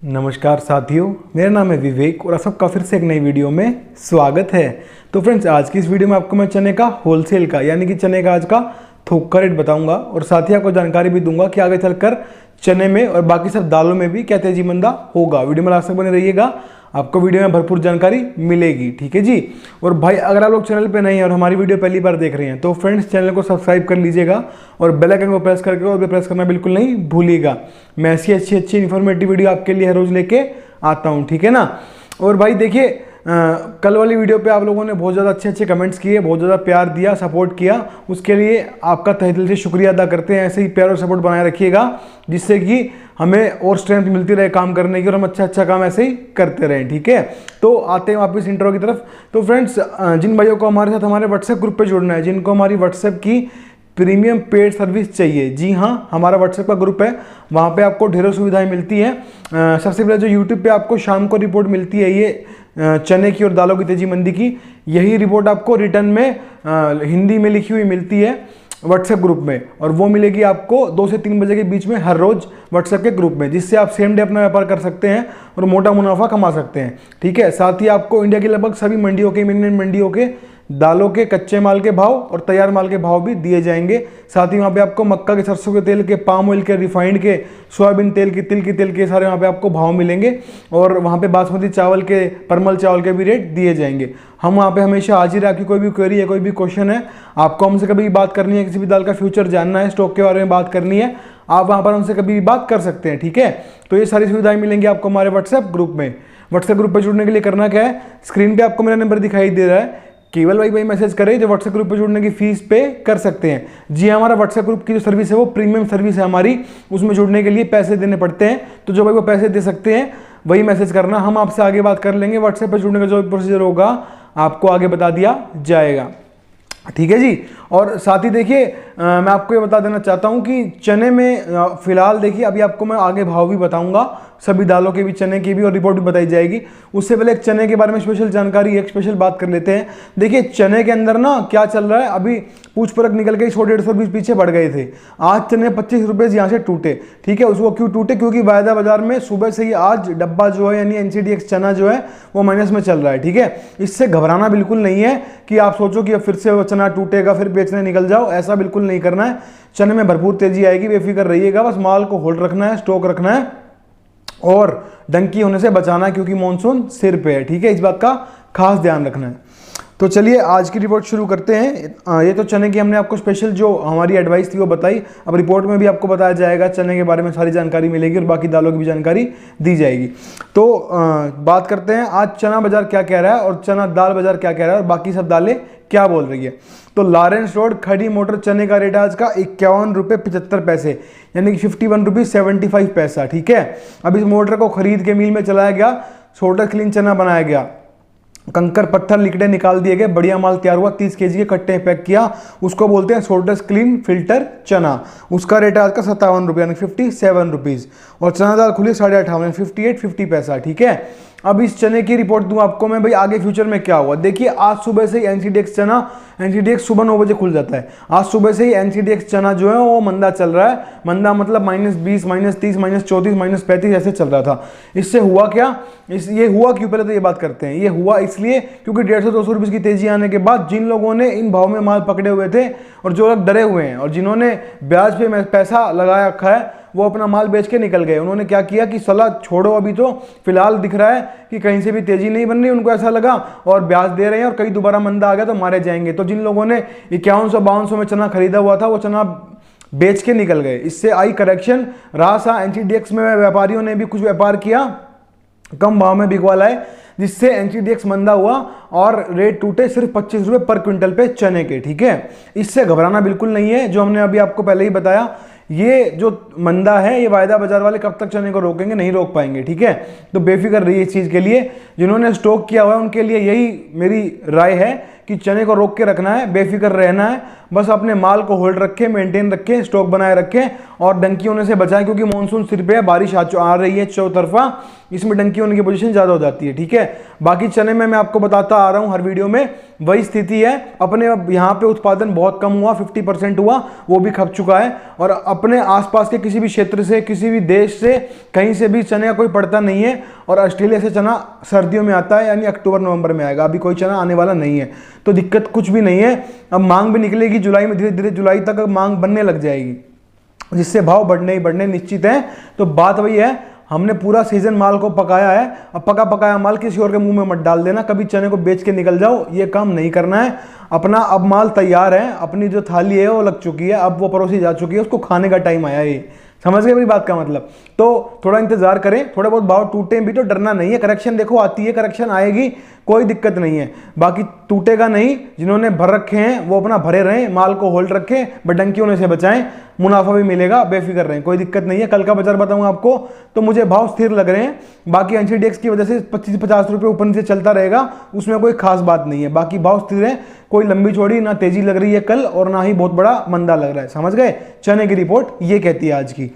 नमस्कार साथियों, मेरा नाम है विवेक और आप सबका फिर से एक नई वीडियो में स्वागत है। तो फ्रेंड्स, आज की इस वीडियो में आपको मैं चने का होलसेल का यानी कि चने का आज का थोक का रेट बताऊंगा और साथ ही आपको जानकारी भी दूंगा कि आगे चलकर चने में और बाकी सब दालों में भी क्या तेजी मंदा होगा। वीडियो में लास्ट तक बने रहिएगा, आपको वीडियो में भरपूर जानकारी मिलेगी। ठीक है जी। और भाई, अगर आप लोग चैनल पे नए हैं और हमारी वीडियो पहली बार देख रहे हैं तो फ्रेंड्स चैनल को सब्सक्राइब कर लीजिएगा और बेल आइकन को प्रेस करके और भी प्रेस करना बिल्कुल नहीं भूलिएगा। मैं ऐसी अच्छी इन्फॉर्मेटिव वीडियो आपके लिए हर रोज लेके आता हूँ, ठीक है ना। और भाई देखिए, कल वाली वीडियो पे आप लोगों ने बहुत ज़्यादा अच्छे कमेंट्स किए, बहुत ज़्यादा प्यार दिया, सपोर्ट किया, उसके लिए आपका तहे दिल से शुक्रिया अदा करते हैं। ऐसे ही प्यार और सपोर्ट बनाए रखिएगा जिससे कि हमें और स्ट्रेंथ मिलती रहे काम करने की और हम अच्छा काम ऐसे ही करते रहें। ठीक है, तो आते हैं वापस इंट्रो की तरफ। तो फ्रेंड्स, जिन भाइयों को हमारे साथ हमारे व्हाट्सएप ग्रुप पे जुड़ना है, जिनको हमारी व्हाट्सएप की प्रीमियम पेड सर्विस चाहिए, जी हाँ, हमारा व्हाट्सएप का ग्रुप है, वहाँ पे आपको ढेरों सुविधाएं मिलती हैं। सबसे पहले जो यूट्यूब पे आपको शाम को रिपोर्ट मिलती है, ये चने की और दालों की तेजी मंदी की, यही रिपोर्ट आपको रिटर्न में हिंदी में लिखी हुई मिलती है व्हाट्सएप ग्रुप में, और वो मिलेगी आपको 2 से 3 बजे के बीच में हर रोज व्हाट्सएप के ग्रुप में, जिससे आप सेम डे अपना व्यापार कर सकते हैं और मोटा मुनाफा कमा सकते हैं। ठीक है, साथ ही आपको इंडिया की लगभग सभी मंडियों के, इंडियन मंडियों के दालों के कच्चे माल के भाव और तैयार माल के भाव भी दिए जाएंगे। साथ ही वहाँ पे आपको मक्का के, सरसों के तेल के, पाम ऑयल के, रिफाइंड के, सोयाबीन तेल के, तिल के तेल के सारे वहाँ पे आपको भाव मिलेंगे। और वहाँ पे बासमती चावल के, परमल चावल के भी रेट दिए जाएंगे। हम वहाँ पे हमेशा हाजिर है। आपकी कोई भी क्वेरी है, कोई भी क्वेश्चन है, आपको हमसे कभी भी बात करनी है, किसी भी दाल का फ्यूचर जानना है, स्टॉक के बारे में बात करनी है, आप वहाँ पर हमसे कभी भी बात कर सकते हैं। ठीक है, तो ये सारी सुविधाएं मिलेंगी आपको हमारे व्हाट्सएप ग्रुप में। व्हाट्सएप ग्रुप पर जुड़ने के लिए करना क्या है, स्क्रीन पे आपको मेरा नंबर दिखाई दे रहा है, केवल भाई मैसेज करें, जो व्हाट्सएप ग्रुप पे जुड़ने की फीस पे कर सकते हैं। जी, हमारा व्हाट्सएप ग्रुप की जो सर्विस है वो प्रीमियम सर्विस है हमारी, उसमें जुड़ने के लिए पैसे देने पड़ते हैं। तो जो भाई वो पैसे दे सकते हैं वही मैसेज करना, हम आपसे आगे बात कर लेंगे। व्हाट्सएप पे जुड़ने का जो प्रोसीजर होगा आपको आगे बता दिया जाएगा। ठीक है जी। और साथ ही देखिए, मैं आपको ये बता देना चाहता हूँ कि चने में फिलहाल देखिए, अभी आपको मैं आगे भाव भी बताऊंगा, सभी दालों के भी, चने की भी, और रिपोर्ट भी बताई जाएगी। उससे पहले एक चने के बारे में स्पेशल जानकारी, एक स्पेशल बात कर लेते हैं। देखिए, चने के अंदर ना क्या चल रहा है, अभी पूछ परख निकल गई, 100-150 रुपये पीछे बढ़ गए थे। आज चने 25 रुपये यहाँ से टूटे। ठीक है, उसको क्यों टूटे, क्योंकि वायदा बाजार में सुबह से ही आज डब्बा जो है यानी एनसीडीएक्स चना जो है वो माइनस में चल रहा है। ठीक है, इससे घबराना बिल्कुल नहीं है कि आप सोचो कि अब फिर से वो चना टूटेगा फिर बेचने निकल जाओ, ऐसा बिल्कुल नहीं करना है। चने में भरपूर तेजी आएगी, बेफिक्र रहिएगा। बस माल को होल्ड रखना है, स्टॉक रखना है और डंकी होने से बचाना है, क्योंकि मॉनसून सिर पे है। ठीक है, इस बात का खास ध्यान रखना है। तो चलिए आज की रिपोर्ट शुरू करते हैं। ये तो चने की हमने आपको स्पेशल जो हमारी एडवाइस थी वो बताई। अब रिपोर्ट में भी आपको बताया जाएगा, चने के बारे में सारी जानकारी मिलेगी और बाकी दालों की भी जानकारी दी जाएगी। तो बात करते हैं आज चना बाजार क्या कह रहा है और चना दाल बाजार क्या कह रहा है और बाकी सब दालें क्या बोल रही है। तो लॉरेंस रोड खड़ी मोटर चने का रेट आज का 51 रुपये 75 पैसे, यानी कि 51 रुपीज 75 पैसा। ठीक है, अब इस मोटर को खरीद के मिल में चलाया गया, सोल्डर क्लीन चना बनाया गया, कंकर पत्थर लिकड़े निकाल दिए गए, बढ़िया माल तैयार हुआ, 30 केजी के कट्टे पैक किया, उसको बोलते हैं सोल्डर क्लीन फिल्टर चना। उसका रेट है आज का 57 रुपये यानी 57 रुपीज़। और चना दाल खुली 58.5 58.50 पैसा। ठीक है, अब इस चने की रिपोर्ट दूं आपको मैं, भाई आगे फ्यूचर में क्या हुआ। देखिए, आज सुबह से ही एनसीडीएक्स चना, एनसीडीएक्स सुबह 9 बजे खुल जाता है, आज सुबह से ही एनसीडीएक्स चना जो है वो मंदा चल रहा है। मंदा मतलब -20, -30, -34, -35 ऐसे चल रहा था। इससे हुआ क्या, ये हुआ क्यों, पहले तो ये बात करते हैं। ये हुआ इसलिए क्योंकि 150-200 रुपये की तेजी आने के बाद जिन लोगों ने इन भाव में माल पकड़े हुए थे और जो लोग डरे हुए हैं और जिन्होंने ब्याज पे पैसा लगाया रखा है, वो अपना माल बेच के निकल गए। उन्होंने क्या किया कि सलाह छोड़ो, अभी तो फिलहाल दिख रहा है कि कहीं से भी तेजी नहीं बन रही, उनको ऐसा लगा, और ब्याज दे रहे हैं और कहीं दोबारा मंदा आ गया तो मारे जाएंगे। तो जिन लोगों ने 5100-5200 में चना खरीदा हुआ था वो चना बेच के निकल गए। इससे आई करेक्शन, रासा एनसीडीएक्स में व्यापारियों ने भी कुछ व्यापार किया, कम भाव में बिकवा लाए, जिससे एनसीडीएक्स मंदा हुआ और रेट टूटे सिर्फ 25 रुपये पर क्विंटल पे चने के। ठीक है, इससे घबराना बिल्कुल नहीं है। जो हमने अभी आपको पहले ही बताया, ये जो मंदा है ये वायदा बाजार वाले कब तक चने को रोकेंगे, नहीं रोक पाएंगे। ठीक है, तो बेफिक्र रहिए इस चीज़ के लिए। जिन्होंने स्टॉक किया हुआ है उनके लिए यही मेरी राय है कि चने को रोक के रखना है, बेफिक्र रहना है, बस अपने माल को होल्ड रखें, मेंटेन रखें, स्टॉक बनाए रखें और डंकी होने से बचाएं, क्योंकि मानसून सिर पे है, बारिश आ रही है चौतरफा, इसमें डंकी होने की पोजीशन ज़्यादा हो जाती है। ठीक है, बाकी चने में मैं आपको बताता आ रहा हूँ हर वीडियो में, वही स्थिति है। अपने यहाँ पे उत्पादन बहुत कम हुआ, 50% हुआ, वो भी खप चुका है। और अपने आसपास के किसी भी क्षेत्र से, किसी भी देश से, कहीं से भी चने का कोई पड़ता नहीं है। और ऑस्ट्रेलिया से चना सर्दियों में आता है, यानी अक्टूबर नवंबर में आएगा, अभी कोई चना आने वाला नहीं है, तो दिक्कत कुछ भी नहीं है। अब मांग भी निकलेगी जुलाई में, धीरे धीरे जुलाई तक मांग बनने लग जाएगी, जिससे भाव बढ़ने ही बढ़ने निश्चित हैं। तो बात वही है, हमने पूरा सीजन माल को पकाया है, अब पका पकाया माल किसी और के मुंह में मत डाल देना, कभी चने को बेच के निकल जाओ, ये काम नहीं करना है। अपना अब माल तैयार है, अपनी जो थाली है वो लग चुकी है, अब वो परोसी जा चुकी है, उसको खाने का टाइम आया है। समझ गए मेरी बात का मतलब? तो थोड़ा इंतजार करें, थोड़े बहुत भाव टूटे भी तो डरना नहीं है, करेक्शन देखो आती है, करेक्शन आएगी, कोई दिक्कत नहीं है। बाकी टूटेगा नहीं, जिन्होंने भर रखे हैं वो अपना भरे रहें, माल को होल्ड रखें, बडंकी होने से बचाएं, मुनाफा भी मिलेगा, बेफिक्र रहें, कोई दिक्कत नहीं है। कल का बाजार बताऊंगा आपको, तो मुझे भाव स्थिर लग रहे हैं। बाकी एनसीडीएक्स की वजह से 25-50 रुपये ऊपर नीचे चलता रहेगा, उसमें कोई खास बात नहीं है। बाकी भाव स्थिर है, कोई लंबी चौड़ी ना तेजी लग रही है कल, और ना ही बहुत बड़ा मंदा लग रहा है। समझ गए? चने की रिपोर्ट ये कहती है आज की।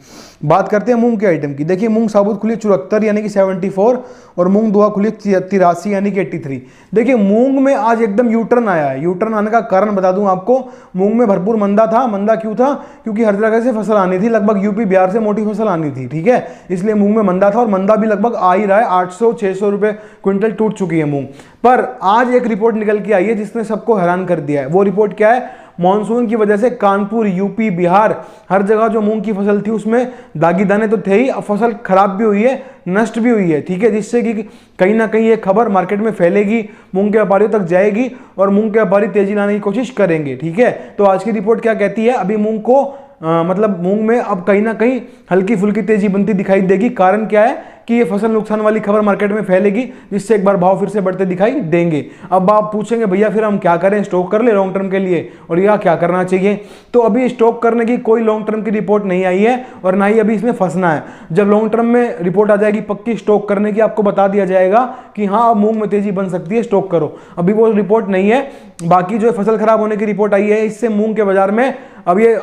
बात करते हैं मूंग के आइटम की। देखिए, मूंग साबुत खुली 74 यानी कि 74, और मूंग दुआ खुली 83 यानी कि 83। देखिए, मूंग में आज एकदम यूटर्न आया है। यूटर्न आने का कारण बता दूं आपको, मूंग में भरपूर मंदा था। मंदा क्यों था? क्योंकि हर जगह से फसल आनी थी, लगभग यूपी बिहार से मोटी फसल आनी थी। ठीक है, इसलिए मूंग में मंदा था, और मंदा भी लगभग आ ही रहा है। 800-600 रुपये क्विंटल टूट चुकी है मूंग। पर आज एक रिपोर्ट निकल के आई है जिसने सबको हैरान कर दिया है। वो रिपोर्ट क्या है? मानसून की वजह से कानपुर, यूपी, बिहार, हर जगह जो मूंग की फसल थी उसमें दागी दाने तो थे ही, अब फसल खराब भी हुई है, नष्ट भी हुई है। ठीक है, जिससे कि कहीं ना कहीं ये खबर मार्केट में फैलेगी, मूंग के व्यापारियों तक जाएगी, और मूंग के व्यापारी तेजी लाने की कोशिश करेंगे। ठीक है, तो आज की रिपोर्ट क्या कहती है? अभी मूंग को मतलब मूंग में अब कहीं ना कहीं हल्की फुल्की तेजी बनती दिखाई देगी। कारण क्या है कि ये फसल नुकसान वाली खबर मार्केट में फैलेगी, जिससे एक बार भाव फिर से बढ़ते दिखाई देंगे। अब आप पूछेंगे भैया फिर हम क्या करें, स्टॉक कर ले लॉन्ग टर्म के लिए, और यह क्या करना चाहिए? तो अभी स्टॉक करने की कोई लॉन्ग टर्म की रिपोर्ट नहीं आई है, और ना ही अभी इसमें फंसना है। जब लॉन्ग टर्म में रिपोर्ट आ जाएगी पक्की स्टॉक करने की, आपको बता दिया जाएगा कि हाँ अब मूंग में तेजी बन सकती है, स्टॉक करो। अभी वो रिपोर्ट नहीं है। बाकी जो फसल खराब होने की रिपोर्ट आई है, इससे मूंग के बाजार में अब ये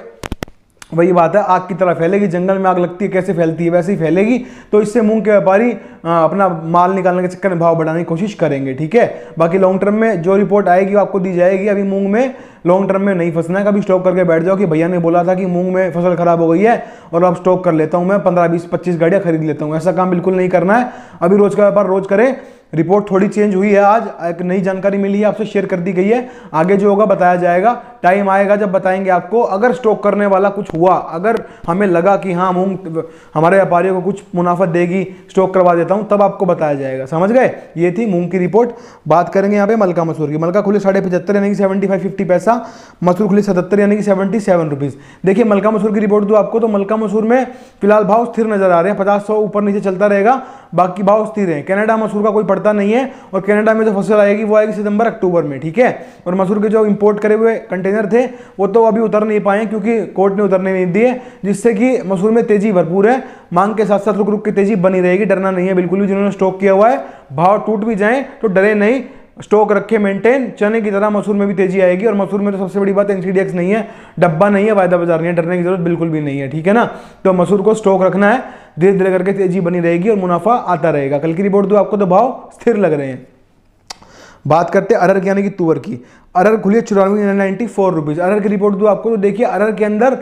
वही बात है, आग की तरह फैलेगी। जंगल में आग लगती है, कैसे फैलती है वैसे ही फैलेगी। तो इससे मूंग के व्यापारी अपना माल निकालने के चक्कर में भाव बढ़ाने की कोशिश करेंगे। ठीक है, बाकी लॉन्ग टर्म में जो रिपोर्ट आएगी वो आपको दी जाएगी। अभी मूंग में लॉन्ग टर्म में नहीं फंसना है। कभी स्टॉक करके बैठ जाओ कि भैया ने बोला था कि मूंग में फसल खराब हो गई है और अब स्टॉक कर लेता हूं, मैं 15-20-25 गाड़ियां खरीद लेता हूं, ऐसा काम बिल्कुल नहीं करना है। अभी रोज का व्यापार रोज करें। रिपोर्ट थोड़ी चेंज हुई है, आज एक नई जानकारी मिली है, आपसे शेयर कर दी गई है। आगे जो होगा बताया जाएगा, टाइम आएगा जब बताएंगे आपको। अगर स्टॉक करने वाला कुछ हुआ, अगर हमें लगा कि हाँ मूंग हमारे व्यापारियों को कुछ मुनाफा देगी, स्टॉक करवा देता हूं, तब आपको बताया जाएगा। समझ गए? ये थी मूंग की रिपोर्ट। बात करेंगे यहाँ पे मलका मसूर की। मलका खुली 75.5 यानी कि 75-50 पैसा, मसूर खुली 77 यानी कि 77 रुपीज। देखिए, मलका मसूर की रिपोर्ट दो आपको, तो मलका मसूर में फिलहाल भाव स्थिर नजर आ रहे हैं, 50-100 ऊपर नीचे चलता रहेगा, बाकी भाव स्थिर है। कनाडा मसूर का कोई पड़ता नहीं है, और कनाडा में जो फसल आएगी वो आएगी सितंबर-अक्टूबर में। ठीक है, और मसूर के जो इंपोर्ट करे हुए कंटेनर थे वो तो अभी उतर नहीं पाए क्योंकि कोर्ट ने उतरने नहीं दिए, जिससे कि मसूर में तेजी भरपूर है। मांग के साथ साथ रुक रुक की तेजी बनी रहेगी, डरना नहीं है बिल्कुल भी। जिन्होंने स्टॉक किया हुआ है, भाव टूट भी जाए तो डरे नहीं, स्टॉक रखे मेंटेन। चने की तरह मसूर में भी तेजी आएगी, और मसूर में तो सबसे बड़ी बात एनसीडीएक्स नहीं है, डब्बा नहीं है, वायदा बाजार नहीं है, डरने की जरूरत बिल्कुल भी नहीं है। ठीक है ना, तो मसूर को स्टॉक रखना है, धीरे धीरे करके तेजी बनी रहेगी और मुनाफा आता रहेगा। कल की रिपोर्ट दो आपको, तो भाव स्थिर लग रहे हैं। बात करते हैं अरहर की यानी कि तुअर की। अरहर खुली 94 रुपीज़। अरहर की रिपोर्ट दो आपको, तो देखिए अरहर के अंदर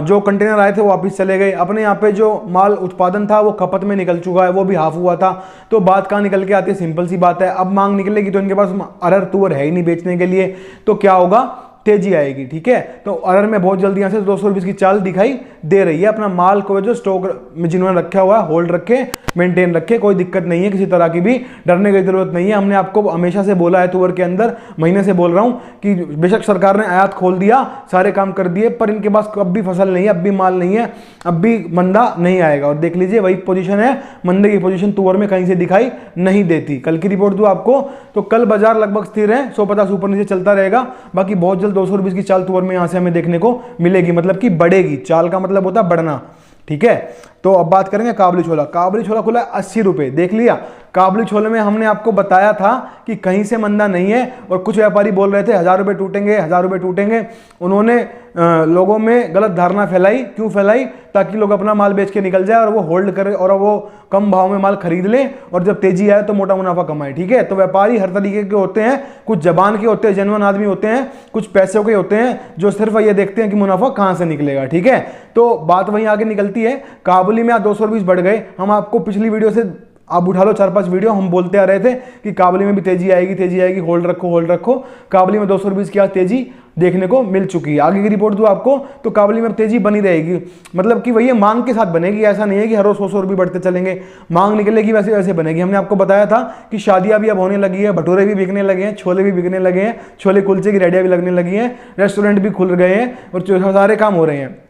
जो कंटेनर आए थे वो वापस चले गए। अपने यहाँ पे जो माल उत्पादन था वो खपत में निकल चुका है, वो भी हाफ हुआ था। तो बात कहाँ निकल के आती है? सिंपल सी बात है, अब मांग निकलेगी तो इनके पास अरहर तुअर है ही नहीं बेचने के लिए, तो क्या होगा? तेजी आएगी। ठीक है, तो अरहर में बहुत जल्दी यहाँ से 200 रुपये की चाल दिखाई दे रही है। अपना माल को जो स्टॉक में जिन्होंने रखा हुआ है, होल्ड रखे, मेंटेन रखे, कोई दिक्कत नहीं है, किसी तरह की भी डरने की जरूरत नहीं है। हमने आपको हमेशा से बोला है, तुअर के अंदर महीने से बोल रहा हूँ कि बेशक सरकार ने आयात खोल दिया, सारे काम कर दिए, पर इनके पास अब भी फसल नहीं है, अब भी माल नहीं है, अब भी मंदा नहीं आएगा। और देख लीजिए वही पोजीशन है, मंदे की पोजीशन तुअर में कहीं से दिखाई नहीं देती। कल की रिपोर्ट दूं आपको, तो कल बाजार लगभग स्थिर है, 150 ऊपर नीचे चलता रहेगा। बाकी बहुत जल्द 200 रुपये की चाल तुअर में यहां से हमें देखने को मिलेगी, मतलब कि बढ़ेगी। चाल का मतलब होता है बढ़ना। ठीक है, तो अब बात करेंगे काबुली छोला। काबुली छोला खुला 80 रुपये। देख लिया, काबुली छोले में हमने आपको बताया था कि कहीं से मंदा नहीं है, और कुछ व्यापारी बोल रहे थे 1000 रुपये टूटेंगे, 1000 रुपये टूटेंगे। उन्होंने लोगों में गलत धारणा फैलाई। क्यों फैलाई? ताकि लोग अपना माल बेच के निकल जाए और वो होल्ड करे और वो कम भाव में माल खरीद लें, और जब तेजी आए तो मोटा मुनाफा कमाए। ठीक है, तो व्यापारी हर तरीके के होते हैं, कुछ जबान के होते हैं, जेन्युइन आदमी होते हैं, कुछ पैसों के होते हैं जो सिर्फ ये देखते हैं कि मुनाफा कहां से निकलेगा। ठीक है, तो बात वहीं आगे निकलती है। काबुली में आज 200 रुपये बढ़ गए। हम आपको पिछली वीडियो से आप उठा लो 4-5 वीडियो, हम बोलते आ रहे थे कि काबुली में भी तेजी आएगी, तेजी आएगी, होल्ड रखो, होल्ड रखो। काबुली में 200 रुपये की आज तेजी देखने को मिल चुकी है। आगे की रिपोर्ट दूं आपको तो काबुली में तेजी बनी रहेगी, मतलब कि वही मांग के साथ बनेगी। ऐसा नहीं है कि हर रोज 100 रुपये बढ़ते चलेंगे, मांग निकलेगी वैसे वैसे बनेगी। हमने आपको बताया था कि शादियां भी अब होने लगी है, भटूरे भी बिकने लगे हैं, छोले भी बिकने लगे हैं, छोले कुलचे की रेडियां भी लगने लगी हैं, रेस्टोरेंट भी खुल गए हैं और सारे काम हो रहे हैं।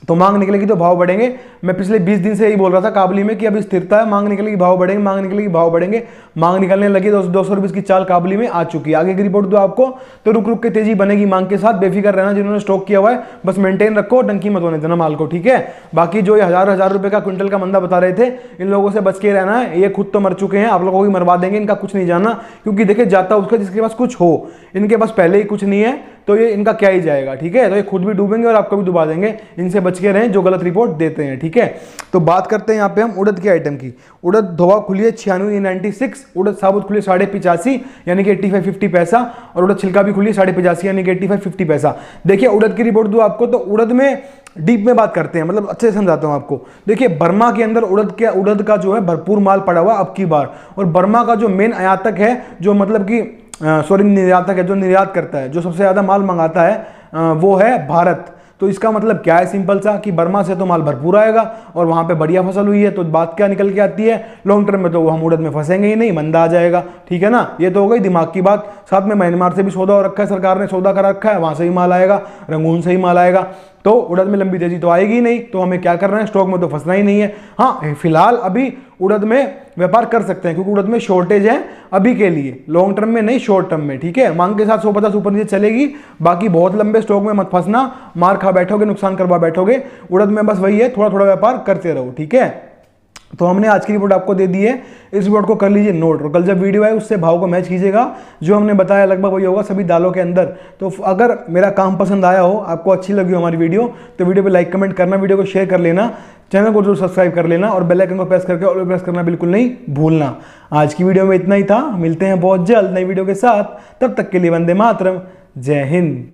तो मांग निकलेगी तो भाव बढ़ेंगे। मैं पिछले 20 दिन से यही बोल रहा था काबुली में कि अभी स्थिरता है, मांग निकलेगी भाव बढ़ेंगे, मांग निकलेगी भाव बढ़ेंगे। मांग निकलने लगी, 200 रुपये की चाल काबुली में आ चुकी है। आगे की रिपोर्ट दो आपको तो रुक रुक के तेजी बनेगी मांग के साथ। बेफिक्र रहना, जिन्होंने स्टॉक किया हुआ है बस मेंटेन रखो, टंकी मत होने देना माल को। ठीक है, बाकी जो ये 1000 रुपये का क्विंटल का मंदा बता रहे थे, इन लोगों से बच के रहना है। ये खुद तो मर चुके हैं, आप लोगों को भी मरवा देंगे, इनका कुछ नहीं जाना। क्योंकि देखिए जाता उसका जिसके पास कुछ हो, इनके पास पहले ही कुछ नहीं है तो ये इनका क्या ही जाएगा। ठीक है, तो ये खुद भी डूबेंगे और आपको भी डुबा देंगे। इनसे बच के रहें जो गलत रिपोर्ट देते हैं। ठीक है, तो बात करते हैं यहाँ पे हम उड़द के आइटम की। उड़द धोवा खुली है 96.96, उड़द साबुत खुली 85.50 यानी कि 85-50 पैसा, और उड़द छिलका भी खुली 85.50 यानी कि 85-50 पैसा। देखिए उड़द की रिपोर्ट दूं आपको तो उड़द में डीप में बात करते हैं, मतलब अच्छे से समझाता हूं आपको। देखिए बर्मा के अंदर उड़द का जो है भरपूर माल पड़ा हुआ अब की बार, और बर्मा का जो मेन आयातक है, जो मतलब कि निर्यातक है, जो निर्यात करता है, जो सबसे ज्यादा माल मंगाता है वो है भारत। तो इसका मतलब क्या है? सिंपल सा कि बर्मा से तो माल भरपूर आएगा और वहां पे बढ़िया फसल हुई है, तो बात क्या निकल के आती है, लॉन्ग टर्म में तो हम उड़द में फंसेंगे ही नहीं, मंदा आ जाएगा। ठीक है ना, ये तो हो गई दिमाग की बात। साथ में म्यांमार से भी सौदा हो रखा है, सरकार ने सौदा करा रखा है, वहां से ही माल आएगा, रंगून से ही माल आएगा। तो उड़द में लंबी तेजी तो आएगी ही नहीं, तो हमें क्या करना है, स्टॉक में तो फंसना ही नहीं है। हाँ फिलहाल अभी उड़द में व्यापार कर सकते हैं क्योंकि उड़द में शॉर्टेज है अभी के लिए, लॉन्ग टर्म में नहीं, शॉर्ट टर्म में। ठीक है, मांग के साथ 150 ऊपर नीचे चलेगी, बाकी बहुत लंबे स्टॉक में मत फंसना, मार खा बैठोगे, नुकसान करवा बैठोगे। उड़द में बस वही है, थोड़ा थोड़ा व्यापार करते रहो। ठीक है, तो हमने आज की रिपोर्ट आपको दे दी है, इस रिपोर्ट को कर लीजिए नोट, और कल जब वीडियो आए उससे भाव को मैच कीजिएगा। जो हमने बताया लगभग वही होगा सभी दालों के अंदर। तो अगर मेरा काम पसंद आया हो, आपको अच्छी लगी हो हमारी वीडियो, तो वीडियो पे लाइक कमेंट करना, वीडियो को शेयर कर लेना, चैनल को जरूर सब्सक्राइब कर लेना, और बेल आइकन को प्रेस करके ऑल प्रेस करना बिल्कुल नहीं भूलना। आज की वीडियो में इतना ही था, मिलते हैं बहुत जल्द नई वीडियो के साथ, तब तक के लिए वंदे मातरम, जय हिंद।